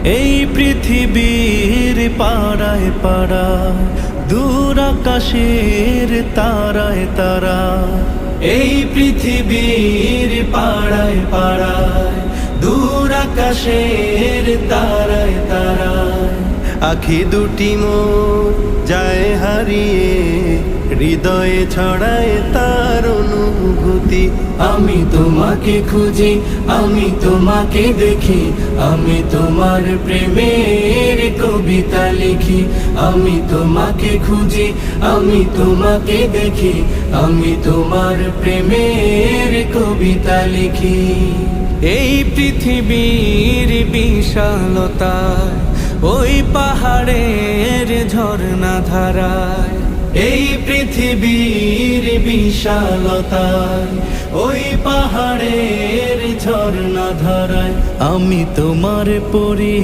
এই পৃথিবীর পাড়ায় পাড়ায় দূর আকাশের তারায় তারা, এই পৃথিবীর পাড়ায় পাড়ায় দূর আকাশের তারায় তারায় আখি দুটি মোর যায় হারিয়ে, হৃদয়ে ছড়ায় তার অনুভূতি। আমি তোমাকে খুঁজি, আমি তোমাকে দেখি, আমি তোমার প্রেমের কবিতা লিখি। আমি তোমাকে খুঁজি, আমি তোমাকে দেখি, আমি তোমার প্রেমের কবিতা লিখি। এই পৃথিবীর বিশালতায় ওই পাহাড়ের ঝর্ণা ধারায়, এই পৃথিবীর বিশালতায় ওই পাহাড়ের ঝর্ণা ধারায় আমি তোমার পরি।